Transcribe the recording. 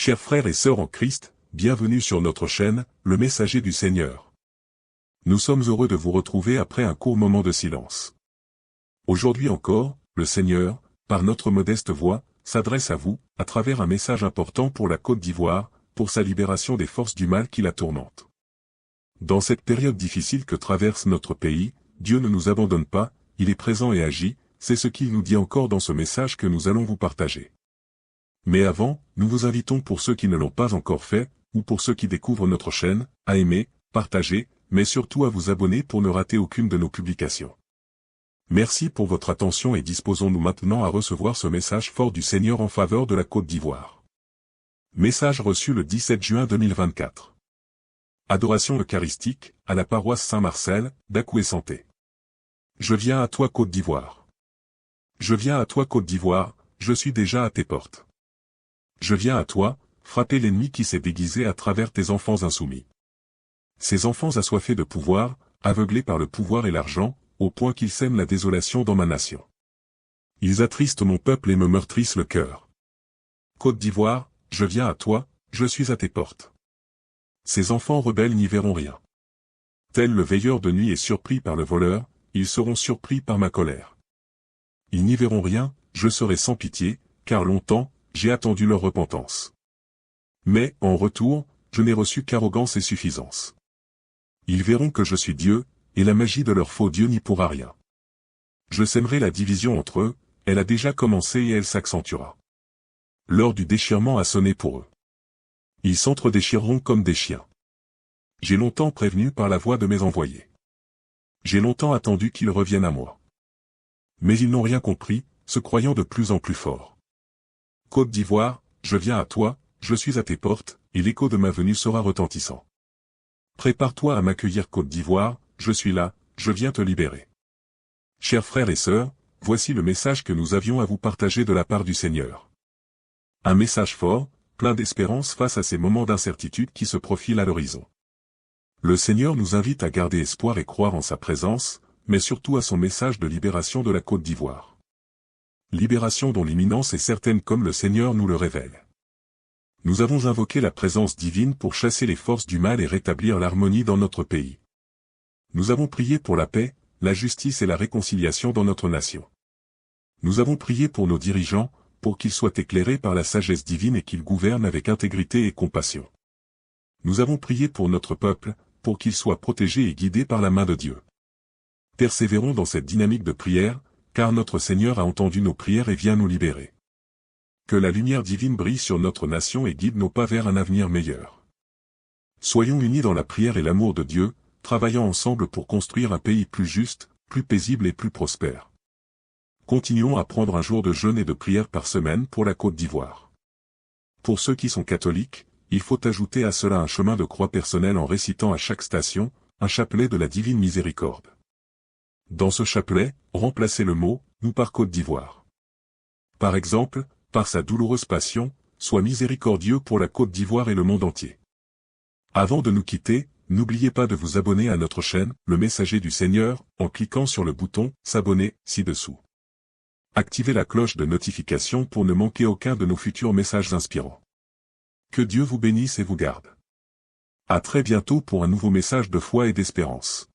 Chers frères et sœurs en Christ, bienvenue sur notre chaîne, Le Messager du Seigneur. Nous sommes heureux de vous retrouver après un court moment de silence. Aujourd'hui encore, le Seigneur, par notre modeste voix, s'adresse à vous, à travers un message important pour la Côte d'Ivoire, pour sa libération des forces du mal qui la tourmentent. Dans cette période difficile que traverse notre pays, Dieu ne nous abandonne pas, il est présent et agit, c'est ce qu'il nous dit encore dans ce message que nous allons vous partager. Mais avant, nous vous invitons pour ceux qui ne l'ont pas encore fait, ou pour ceux qui découvrent notre chaîne, à aimer, partager, mais surtout à vous abonner pour ne rater aucune de nos publications. Merci pour votre attention et disposons-nous maintenant à recevoir ce message fort du Seigneur en faveur de la Côte d'Ivoire. Message reçu le 17 juin 2024. Adoration eucharistique, à la paroisse Saint-Marcel, d'Akoué-Santé. Je viens à toi Côte d'Ivoire. Je viens à toi Côte d'Ivoire, je suis déjà à tes portes. Je viens à toi, frapper l'ennemi qui s'est déguisé à travers tes enfants insoumis. Ces enfants assoiffés de pouvoir, aveuglés par le pouvoir et l'argent, au point qu'ils sèment la désolation dans ma nation. Ils attristent mon peuple et me meurtrissent le cœur. Côte d'Ivoire, je viens à toi, je suis à tes portes. Ces enfants rebelles n'y verront rien. Tel le veilleur de nuit est surpris par le voleur, ils seront surpris par ma colère. Ils n'y verront rien, je serai sans pitié, car longtemps, j'ai attendu leur repentance. Mais, en retour, je n'ai reçu qu'arrogance et suffisance. Ils verront que je suis Dieu, et la magie de leur faux Dieu n'y pourra rien. Je sèmerai la division entre eux, elle a déjà commencé et elle s'accentuera. L'heure du déchirement a sonné pour eux. Ils s'entre-déchireront comme des chiens. J'ai longtemps prévenu par la voix de mes envoyés. J'ai longtemps attendu qu'ils reviennent à moi. Mais ils n'ont rien compris, se croyant de plus en plus forts. Côte d'Ivoire, je viens à toi, je suis à tes portes, et l'écho de ma venue sera retentissant. Prépare-toi à m'accueillir Côte d'Ivoire, je suis là, je viens te libérer. Chers frères et sœurs, voici le message que nous avions à vous partager de la part du Seigneur. Un message fort, plein d'espérance face à ces moments d'incertitude qui se profilent à l'horizon. Le Seigneur nous invite à garder espoir et croire en sa présence, mais surtout à son message de libération de la Côte d'Ivoire. Libération dont l'imminence est certaine comme le Seigneur nous le révèle. Nous avons invoqué la présence divine pour chasser les forces du mal et rétablir l'harmonie dans notre pays. Nous avons prié pour la paix, la justice et la réconciliation dans notre nation. Nous avons prié pour nos dirigeants, pour qu'ils soient éclairés par la sagesse divine et qu'ils gouvernent avec intégrité et compassion. Nous avons prié pour notre peuple, pour qu'il soit protégé et guidé par la main de Dieu. Persévérons dans cette dynamique de prière, car notre Seigneur a entendu nos prières et vient nous libérer. Que la lumière divine brille sur notre nation et guide nos pas vers un avenir meilleur. Soyons unis dans la prière et l'amour de Dieu, travaillant ensemble pour construire un pays plus juste, plus paisible et plus prospère. Continuons à prendre un jour de jeûne et de prière par semaine pour la Côte d'Ivoire. Pour ceux qui sont catholiques, il faut ajouter à cela un chemin de croix personnel en récitant à chaque station, un chapelet de la divine miséricorde. Dans ce chapelet, remplacez le mot « nous » par Côte d'Ivoire. Par exemple, par sa douloureuse passion, sois miséricordieux pour la Côte d'Ivoire et le monde entier. Avant de nous quitter, n'oubliez pas de vous abonner à notre chaîne, Le Messager du Seigneur, en cliquant sur le bouton « S'abonner » ci-dessous. Activez la cloche de notification pour ne manquer aucun de nos futurs messages inspirants. Que Dieu vous bénisse et vous garde. À très bientôt pour un nouveau message de foi et d'espérance.